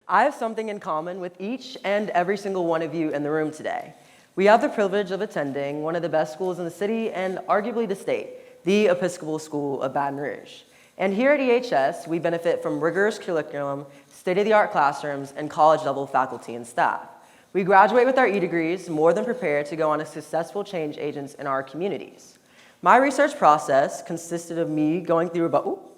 I have something in common with each and every single one of you in the room today. We have the privilege of attending one of the best schools in the city and arguably the state, the Episcopal School of Baton Rouge. And here at EHS, we benefit from rigorous curriculum, state-of-the-art classrooms, and college-level faculty and staff. We graduate with our E-degrees, more than prepared to go on as successful change agents in our communities. My research process consisted of me going through about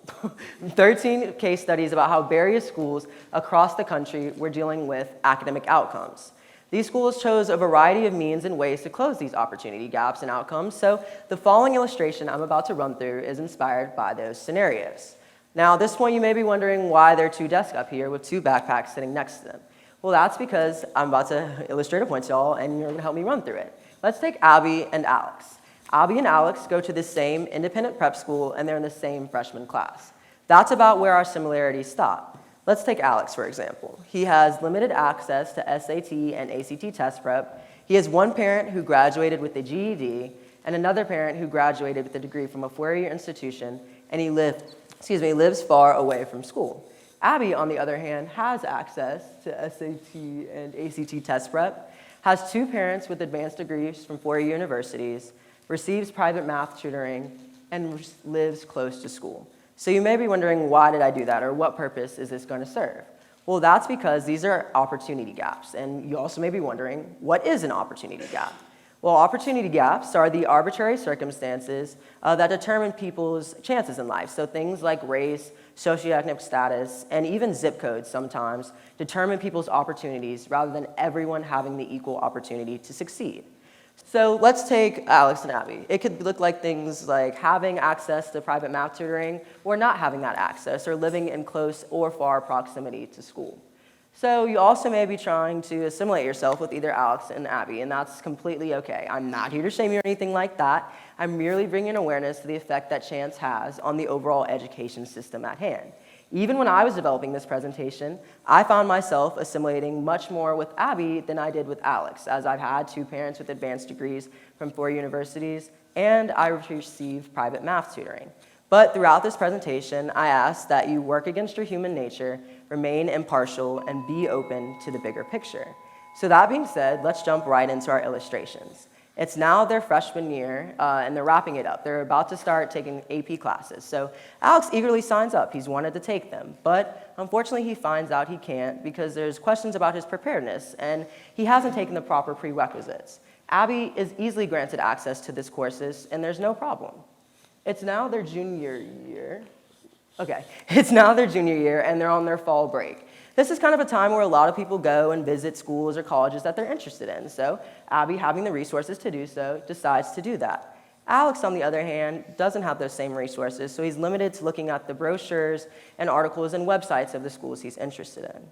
13 case studies about how various schools across the country were dealing with academic outcomes. These schools chose a variety of means and ways to close these opportunity gaps and outcomes, so the following illustration I'm about to run through is inspired by those scenarios. Now, at this point, you may be wondering why there are two desks up here with two backpacks sitting next to them. Well, that's because I'm about to illustrate a point to y'all, and you're going to help me run through it. Let's take Abby and Alex. Abby and Alex go to the same independent prep school, and they're in the same freshman class. That's about where our similarities stop. Let's take Alex, for example. He has limited access to SAT and ACT test prep. He has one parent who graduated with a GED, and another parent who graduated with a degree from a four-year institution, and he lives far away from school. Abby, on the other hand, has access to SAT and ACT test prep, has two parents with advanced degrees from four-year universities, receives private math tutoring, and lives close to school. So you may be wondering, why did I do that, or what purpose is this going to serve? Well, that's because these are opportunity gaps, and you also may be wondering, what is an opportunity gap? Well, opportunity gaps are the arbitrary circumstances that determine people's chances in life. So things like race, socioeconomic status, and even zip codes sometimes determine people's opportunities rather than everyone having the equal opportunity to succeed. So let's take Alex and Abby. It could look like things like having access to private math tutoring or not having that access, or living in close or far proximity to school. So you also may be trying to assimilate yourself with either Alex and Abby, and that's completely okay. I'm not here to shame you or anything like that. I'm merely bringing awareness to the effect that chance has on the overall education system at hand. Even when I was developing this presentation, I found myself assimilating much more with Abby than I did with Alex, as I've had two parents with advanced degrees from four universities, and I received private math tutoring. But throughout this presentation, I ask that you work against your human nature, remain impartial, and be open to the bigger picture. So that being said, let's jump right into our illustrations. It's now their freshman year, and they're wrapping it up. They're about to start taking AP classes. So Alex eagerly signs up. He's wanted to take them. But unfortunately, he finds out he can't because there's questions about his preparedness, and he hasn't taken the proper prerequisites. Abby is easily granted access to these courses, and there's no problem. It's now their junior year. It's now their junior year, and they're on their fall break. This is kind of a time where a lot of people go and visit schools or colleges that they're interested in. So Abby, having the resources to do so, decides to do that. Alex, on the other hand, doesn't have those same resources, so he's limited to looking at the brochures and articles and websites of the schools he's interested in.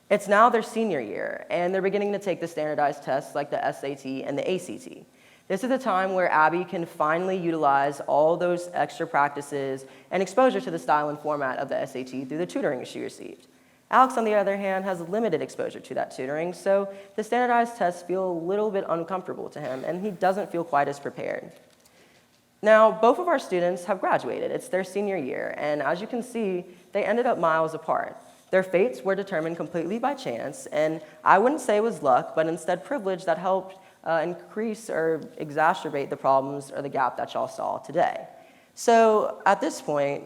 It's now their senior year, and they're beginning to take the standardized tests like the SAT and the ACT. This is a time where Abby can finally utilize all those extra practices and exposure to the style and format of the SAT through the tutoring she received. Alex, on the other hand, has limited exposure to that tutoring, so the standardized tests feel a little bit uncomfortable to him, and he doesn't feel quite as prepared. Now, both of our students have graduated. It's their senior year, and as you can see, they ended up miles apart. Their fates were determined completely by chance, and I wouldn't say it was luck, but instead privilege that helped increase or exacerbate the problems or the gap that y'all saw today. So at this point,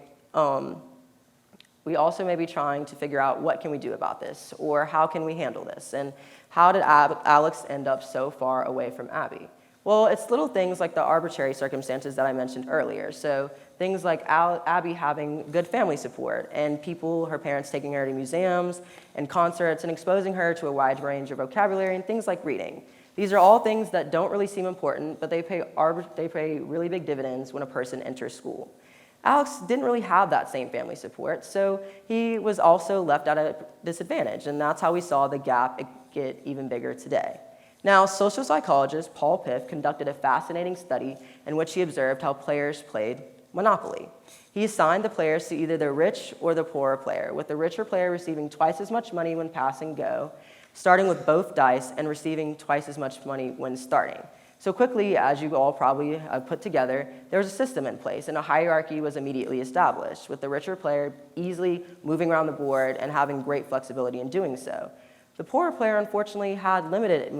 we also may be trying to figure out what can we do about this, or how can we handle this, and how did Alex end up so far away from Abby? Well, it's little things like the arbitrary circumstances that I mentioned earlier. So things like Abby having good family support, and her parents taking her to museums and concerts and exposing her to a wide range of vocabulary and things like reading. These are all things that don't really seem important, but they pay really big dividends when a person enters school. Alex didn't really have that same family support, so he was also left at a disadvantage, and that's how we saw the gap get even bigger today. Now, social psychologist Paul Piff conducted a fascinating study in which he observed how players played Monopoly. He assigned the players to either the rich or the poorer player, with the richer player receiving twice as much money when passing go, starting with both dice, and receiving twice as much money when starting. So quickly, as you all probably put together, there was a system in place, and a hierarchy was immediately established, with the richer player easily moving around the board and having great flexibility in doing so. The poorer player, unfortunately, had limited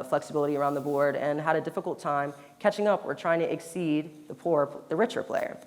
flexibility around the board and had a difficult time catching up or trying to exceed the richer player.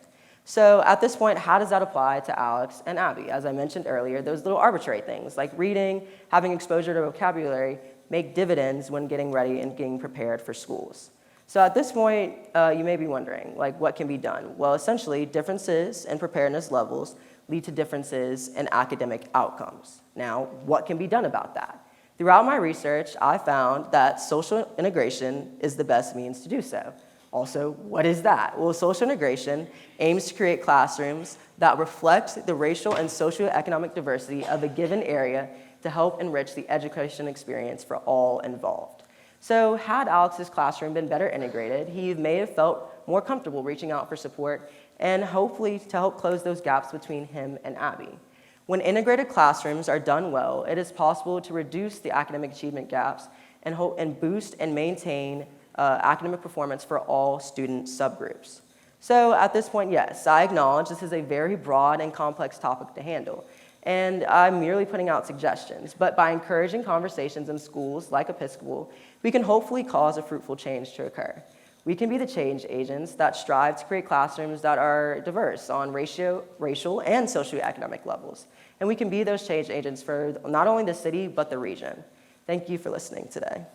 So at this point, how does that apply to Alex and Abby? As I mentioned earlier, those little arbitrary things like reading, having exposure to vocabulary, make dividends when getting ready and getting prepared for schools. So at this point, you may be wondering, like, what can be done? Well, essentially, differences in preparedness levels lead to differences in academic outcomes. Now, what can be done about that? Throughout my research, I found that social integration is the best means to do so. Also, what is that? Well, social integration aims to create classrooms that reflect the racial and socioeconomic diversity of a given area to help enrich the education experience for all involved. So had Alex's classroom been better integrated, he may have felt more comfortable reaching out for support and hopefully to help close those gaps between him and Abby. When integrated classrooms are done well, it is possible to reduce the academic achievement gaps and boost and maintain academic performance for all student subgroups. So at this point, yes, I acknowledge this is a very broad and complex topic to handle, and I'm merely putting out suggestions, but by encouraging conversations in schools like Episcopal, we can hopefully cause a fruitful change to occur. We can be the change agents that strive to create classrooms that are diverse on racial and socioeconomic levels, and we can be those change agents for not only the city, but the region. Thank you for listening today.